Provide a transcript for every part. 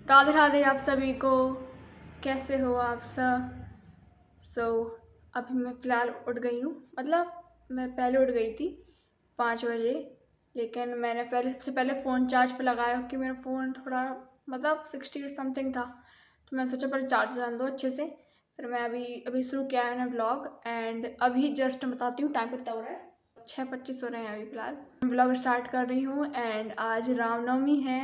राधे राधे आप सभी को। कैसे हो आप सब? अभी मैं फ़िलहाल उठ गई हूँ। मतलब मैं पहले उठ गई थी 5 बजे, लेकिन मैंने सबसे पहले फ़ोन चार्ज पे लगाया क्योंकि मेरा फ़ोन थोड़ा मतलब 68 समथिंग था। तो मैंने सोचा पहले चार्ज डाल दो अच्छे से। फिर मैं अभी अभी शुरू किया है मैंने व्लॉग। एंड अभी जस्ट बताती हूँ टाइम कितना हो रहा है। 6:25 हो रहे हैं अभी फ़िलहाल। व्लॉग स्टार्ट कर रही हूँ। एंड आज रामनवमी है,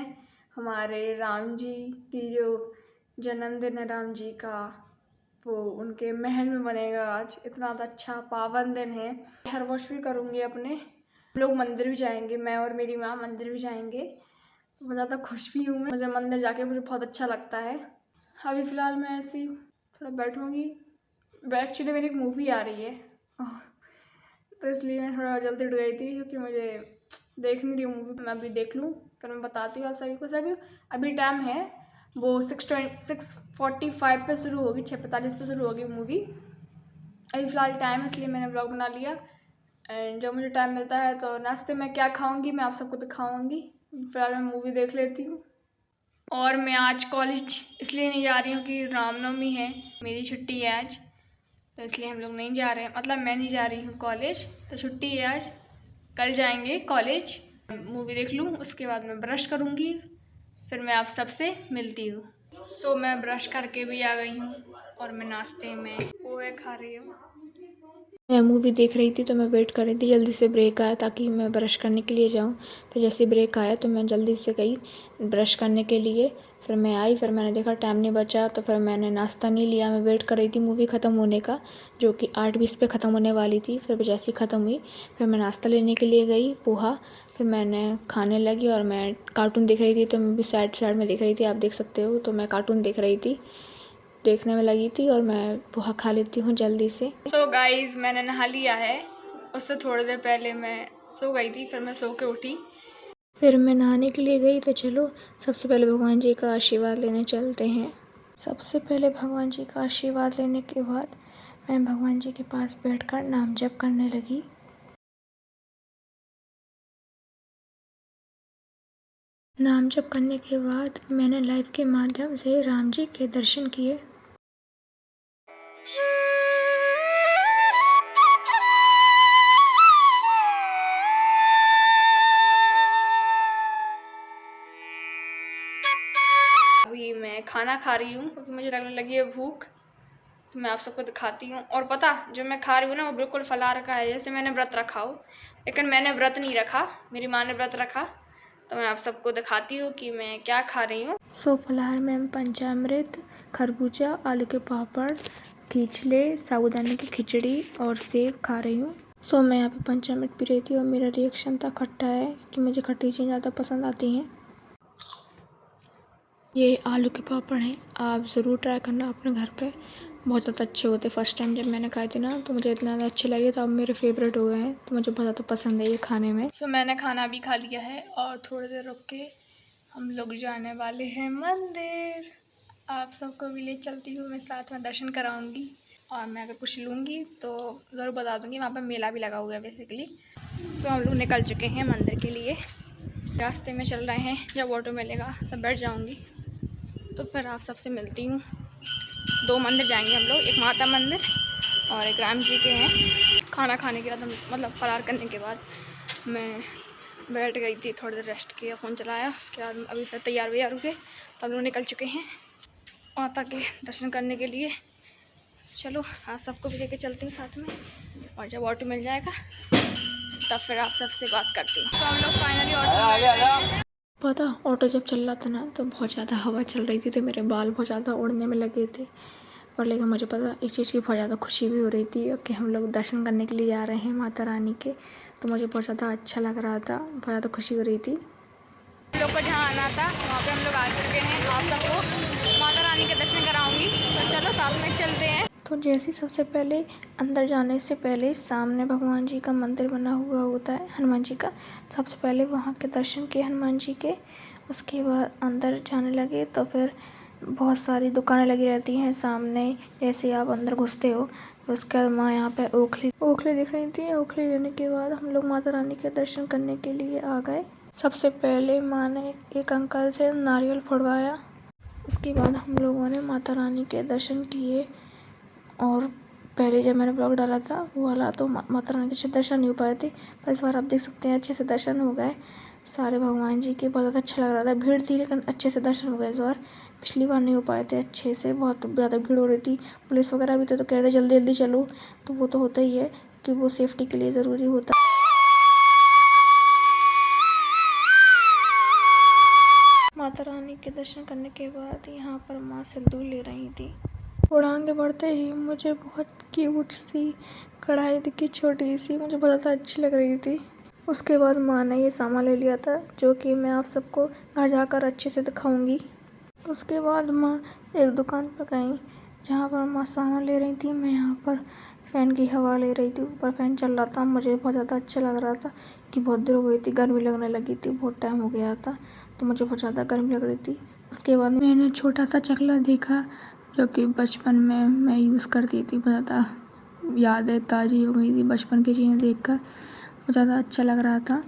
हमारे राम जी की जो जन्मदिन है राम जी का, वो उनके महल में बनेगा आज। इतना अच्छा पावन दिन है। हर वर्ष भी करूँगी अपने। हम लोग मंदिर भी जाएंगे, मैं और मेरी माँ मंदिर भी जाएंगे। तो बहुत ज़्यादा खुश भी हूँ मैं, मुझे मंदिर जाके मुझे बहुत अच्छा लगता है। अभी फ़िलहाल मैं ऐसे ही थोड़ा बैठूँगी। एक्चुअली मेरी एक मूवी आ रही है तो इसलिए मैं थोड़ा जल्दी उठ गई थी क्योंकि मुझे देखनी थी मूवी। मैं अभी देख लूँ फिर मैं बताती हूँ आप सभी को। सभी अभी टाइम है वो 6:45 पे शुरू होगी, 6:45 पे शुरू होगी मूवी। अभी फ़िलहाल टाइम है इसलिए मैंने ब्लॉग बना लिया। एंड जब मुझे टाइम मिलता है तो नाश्ते में क्या खाऊंगी मैं आप सबको दिखाऊंगी। फ़िलहाल मैं मूवी देख लेती हूँ। और मैं आज कॉलेज इसलिए नहीं जा रही हूँ कि रामनवमी है, मेरी छुट्टी है आज, तो इसलिए हम लोग नहीं जा रहे हैं। मतलब मैं नहीं जा रही हूँ कॉलेज, तो छुट्टी है आज। कल जाएंगे कॉलेज, मूवी देख लूँ, उसके बाद मैं ब्रश करूँगी, फिर मैं आप सबसे मिलती हूँ। मैं ब्रश करके भी आ गई हूँ और मैं नाश्ते में पोहे खा रही हूँ। मैं मूवी देख रही थी तो मैं वेट कर रही थी जल्दी से ब्रेक आया ताकि मैं ब्रश करने के लिए जाऊँ। फिर जैसे ब्रेक आया तो मैं जल्दी से गई ब्रश करने के लिए। फिर मैं आई, फिर मैंने देखा टाइम नहीं बचा तो फिर मैंने नाश्ता नहीं लिया। मैं वेट कर रही थी मूवी ख़त्म होने का, जो कि 8:20 पे ख़त्म होने वाली थी। फिर जैसे ही ख़त्म हुई फिर मैं नाश्ता लेने के लिए गई, पोहा। फिर मैंने खाने लगी और मैं कार्टून देख रही थी, तो मैं भी साइड साइड में देख रही थी, आप देख सकते हो। तो मैं कार्टून देख रही थी, देखने में लगी थी और मैं पोहा खा लेती हूँ जल्दी से। गाइज़ मैंने नहा लिया है। उससे थोड़ी देर पहले मैं सो गई थी, फिर मैं सो के उठी। फिर मैं नहाने के लिए गई। तो चलो सबसे पहले भगवान जी का आशीर्वाद लेने चलते हैं। सबसे पहले भगवान जी का आशीर्वाद लेने के बाद मैं भगवान जी के पास बैठकर नाम जप करने लगी। नाम जप करने के बाद मैंने लाइव के माध्यम से राम जी के दर्शन किए। अभी मैं खाना खा रही हूँ क्योंकि मुझे लगने लगी है भूख, तो मैं आप सबको दिखाती हूँ। और पता जो मैं खा रही हूँ ना वो बिल्कुल फलाहार का है, जैसे मैंने व्रत रखा हो, लेकिन मैंने व्रत नहीं रखा, मेरी माँ ने व्रत रखा। तो मैं आप सबको दिखाती हूँ कि मैं क्या खा रही हूँ। फलाहार में हम पंचामृत, खरबूजा, आलू के पापड़, खिचले, साबूदाने की खिचड़ी और सेब खा रही हूँ। मैं यहाँ पे पंचामृत पी रही थी और मेरा रिएक्शन था खट्टा है कि मुझे खट्टी चीज़ें ज़्यादा पसंद आती हैं। ये आलू के पापड़ हैं, आप ज़रूर ट्राई करना अपने घर पे, बहुत ज़्यादा अच्छे होते। फर्स्ट टाइम जब मैंने खाए थे ना तो मुझे इतना ज़्यादा अच्छे लगे, तो अब मेरे फेवरेट हो गए हैं, तो मुझे बहुत ज़्यादा पसंद है ये खाने में। मैंने खाना भी खा लिया है और थोड़ी देर रुक के हम लोग जाने वाले हैं मंदिर। आप सबको भी ले चलती हूँ, मैं साथ में दर्शन कराऊँगी और मैं अगर कुछ लूँगी तो ज़रूर बता दूँगी। वहाँ पर मेला भी लगा हुआ है बेसिकली। हम लोग निकल चुके हैं मंदिर के लिए, रास्ते में चल रहे हैं। जब ऑटो मिलेगा तब बैठ जाऊँगी, तो फिर आप सबसे मिलती हूँ। 2 मंदिर जाएंगे हम लोग, एक माता मंदिर और एक राम जी के हैं। खाना खाने के बाद हम मतलब फरार करने के बाद मैं बैठ गई थी, थोड़ी देर रेस्ट किया, फ़ोन चलाया, उसके बाद अभी फिर तैयार वैयार हो गए, तो हम लोग निकल चुके हैं माता के दर्शन करने के लिए। चलो आज सबको भी लेके चलती हूँ साथ में, और जब ऑटो मिल जाएगा तब फिर आप सबसे बात करती हूँ। तो हम लोग फाइनली ऑटो पता, ऑटो जब चल रहा था ना तो बहुत ज़्यादा हवा चल रही थी, तो मेरे बाल बहुत ज़्यादा उड़ने में लगे थे। और लेकिन मुझे पता एक चीज़ की बहुत ज़्यादा खुशी भी हो रही थी कि हम लोग दर्शन करने के लिए जा रहे हैं माता रानी के, तो मुझे बहुत ज़्यादा अच्छा लग रहा था, बहुत ज़्यादा खुशी हो रही थी। हम लोग को जहाँ आना था वहाँ पे हम लोग आ चुके हैं। आप सबको माता रानी के दर्शन कराऊंगी, तो चलो साथ में चलते हैं। तो जैसे सबसे पहले अंदर जाने से पहले सामने भगवान जी का मंदिर बना हुआ होता है, हनुमान जी का। सबसे पहले वहाँ के दर्शन किए हनुमान जी के, उसके बाद अंदर जाने लगे तो फिर बहुत सारी दुकानें लगी रहती हैं सामने, जैसे आप अंदर घुसते हो। उसके बाद वहाँ यहाँ पे ओखली दिख रही थी। ओखली लेने के बाद हम लोग माता रानी के दर्शन करने के लिए आ गए। सबसे पहले माँ ने एक अंकल से नारियल फोड़वाया। उसके बाद हम लोगों ने माता रानी के दर्शन किए। और पहले जब मैंने व्लॉग डाला था वो वाला तो माता रानी के अच्छे दर्शन नहीं हो पाए थे, पर इस बार आप देख सकते हैं अच्छे से दर्शन हो गए सारे भगवान जी के। बहुत ज़्यादा अच्छा लग रहा था, भीड़ थी लेकिन अच्छे से दर्शन हो गए इस बार। पिछली बार नहीं हो पाए थे अच्छे से, बहुत ज़्यादा भीड़ हो रही थी। पुलिस वगैरह भी थे तो कह रहे थे जल्दी जल्दी चलो, तो वो तो होता ही है कि वो सेफ्टी के लिए ज़रूरी होता है। माता रानी के दर्शन करने के बाद यहाँ पर माँ सिंदूर ले रही थी। थोड़ा आगे बढ़ते ही मुझे बहुत क्यूट सी कढ़ाई दिखी, छोटी सी, मुझे बहुत ज़्यादा अच्छी लग रही थी। उसके बाद माँ ने ये सामान ले लिया था जो कि मैं आप सबको घर जाकर अच्छे से दिखाऊंगी। उसके बाद माँ एक दुकान पर गई जहाँ पर माँ सामान ले रही थी। मैं यहाँ पर फ़ैन की हवा ले रही थी, ऊपर फ़ैन चल रहा था। मुझे बहुत ज़्यादा अच्छा लग रहा था कि बहुत देर हो गई थी, गर्मी लगने लगी थी, बहुत टाइम हो गया था, तो मुझे बहुत ज़्यादा गर्मी लग रही थी। उसके बाद मैंने छोटा सा चकला देखा जो कि बचपन में मैं यूज़ करती थी। बहुत ज़्यादा यादें ताज़ी हो गई थी बचपन की चीज़ें देखकर। बहुत ज़्यादा अच्छा लग रहा था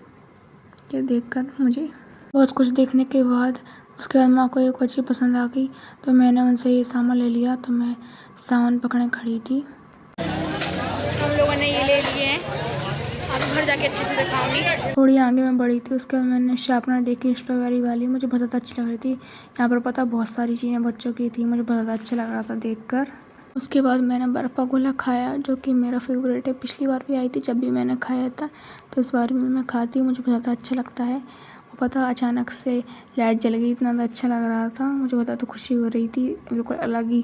ये देखकर मुझे। बहुत कुछ देखने के बाद उसके बाद माँ को एक और चीज़ पसंद आ गई तो मैंने उनसे ये सामान ले लिया। तो मैं सामान पकड़ने खड़ी थी। हम लोगों ने ये ले लिए हैं, अब घर जाके अच्छे से दिखाऊंगी। थोड़ी आगे मैं बढ़ी थी, उसके बाद मैंने शार्पनर देखी स्ट्रॉबेरी वाली, मुझे बहुत ज़्यादा अच्छी लग रही थी। यहाँ पर पता बहुत सारी चीज़ें बच्चों की थी, मुझे बहुत ज़्यादा अच्छा लग रहा था देखकर। उसके बाद मैंने बर्फ़ का गोला खाया जो कि मेरा फेवरेट है। पिछली बार भी आई थी जब भी मैंने खाया था, तो इस बार भी मैं खाती हूँ, मुझे बहुत ज़्यादा अच्छा लगता है। और पता अचानक से लाइट जल गई, इतना ज़्यादा अच्छा लग रहा था, मुझे बहुत ज़्यादा खुशी हो रही थी। बिल्कुल अलग ही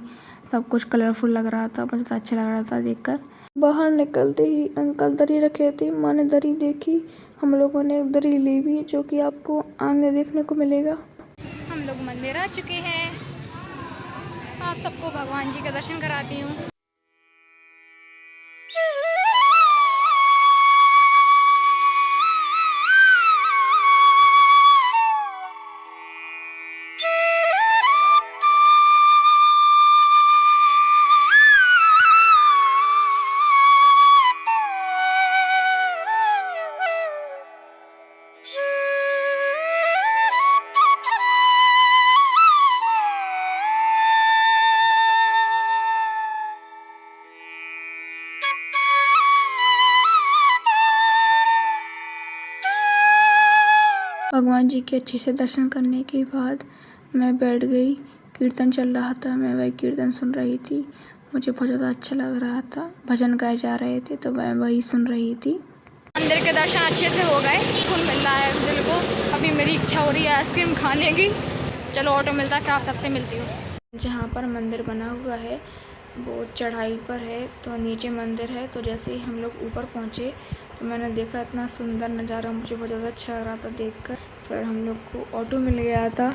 सब कुछ कलरफुल लग रहा था, बहुत ज़्यादा अच्छा लग रहा था देखकर। बाहर निकलते ही अंकल दरी रखे थे, माँ ने दरी देखी, हम लोगों ने दरी ली भी जो कि आपको आगे देखने को मिलेगा। हम लोग मंदिर आ चुके हैं, आप सबको भगवान जी का दर्शन कराती हूँ। भगवान जी के अच्छे से दर्शन करने के बाद मैं बैठ गई। कीर्तन चल रहा था, मैं वही कीर्तन सुन रही थी, मुझे बहुत ज़्यादा अच्छा लग रहा था। भजन गाए जा रहे थे तो मैं वही सुन रही थी। मंदिर के दर्शन अच्छे से हो गए, सुकून मिल रहा है दिल को। अभी मेरी इच्छा हो रही है आइसक्रीम खाने की। चलो ऑटो मिलता है, फिर आप सबसे मिलती हूँ। जहाँ पर मंदिर बना हुआ है वो चढ़ाई पर है, तो नीचे मंदिर है। तो जैसे ही हम लोग ऊपर पहुँचे तो मैंने देखा इतना सुंदर नज़ारा, मुझे बहुत ज़्यादा अच्छा लग रहा था देखकर। फिर हम लोग को ऑटो मिल गया था,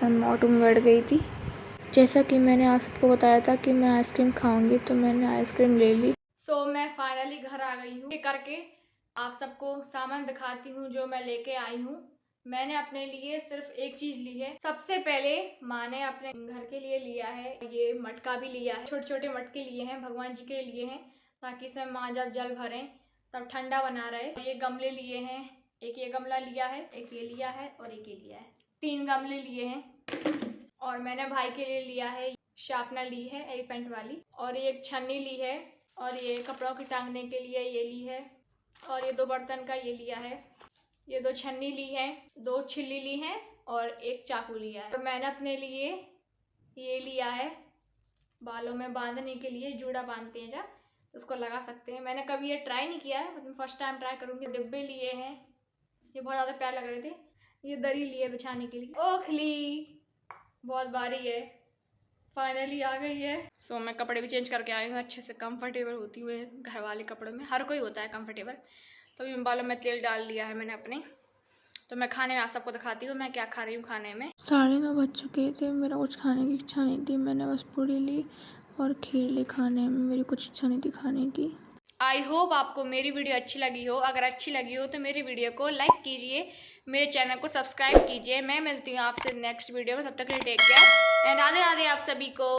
मैं ऑटो में बैठ गई थी। जैसा कि मैंने आप सबको बताया था कि मैं आइसक्रीम खाऊंगी, तो मैंने आइसक्रीम ले ली। मैं फाइनली घर आ गई हूँ। करके आप सबको सामान दिखाती हूँ जो मैं लेके आई हूँ। मैंने अपने लिए सिर्फ एक चीज ली है। सबसे पहले माँ ने अपने घर के लिए लिया है, ये मटका भी लिया है, छोटे छोटे मटके लिए हैं, भगवान जी के लिए हैं, ताकि इसमें माँ जब जल भरें तब ठंडा बना रहे। ये गमले लिए हैं, एक ये गमला लिया है, एक ये लिया है और एक ये लिया है, 3 गमले लिए हैं। और मैंने भाई के लिए लिया है, शार्पनर ली है एलिफेंट वाली, और ये एक छन्नी ली है, और ये कपड़ों की टांगने के लिए ये ली है, और ये 2 बर्तन का ये लिया है, ये 2 छन्नी ली है, 2 छिल्ली ली हैं और एक चाकू लिया है। और मैंने अपने लिए ये लिया है बालों में बांधने के लिए, जूड़ा बांधते हैं जब, तो उसको लगा सकते हैं। मैंने कभी ये ट्राई नहीं किया है, मतलब फर्स्ट टाइम ट्राई करूँगी। डिब्बे लिए हैं, ये बहुत ज़्यादा प्यारे लग रहे थे। ये दरी लिए बिछाने के लिए। ओखली बहुत भारी है, फाइनली आ गई है। मैं कपड़े भी चेंज करके आई हूँ, अच्छे से कंफर्टेबल होती हुए घर वाले कपड़ों में, हर कोई होता है कंफर्टेबल। तो अभी बालों में तेल डाल लिया है मैंने अपने। तो मैं खाने में आप सबको दिखाती हूँ मैं क्या खा रही हूँ खाने में। 9:30 बज चुके थे, मेरा कुछ खाने की इच्छा नहीं थी, मैंने बस पूड़ी ली और खीर ली खाने में, मेरी कुछ इच्छा नहीं थी खाने की। आई होप आपको मेरी वीडियो अच्छी लगी हो। अगर अच्छी लगी हो तो मेरी वीडियो को लाइक कीजिए, मेरे चैनल को सब्सक्राइब कीजिए। मैं मिलती हूँ आपसे नेक्स्ट वीडियो में, तब तक के लिए take care and Radhe Radhe आप सभी को।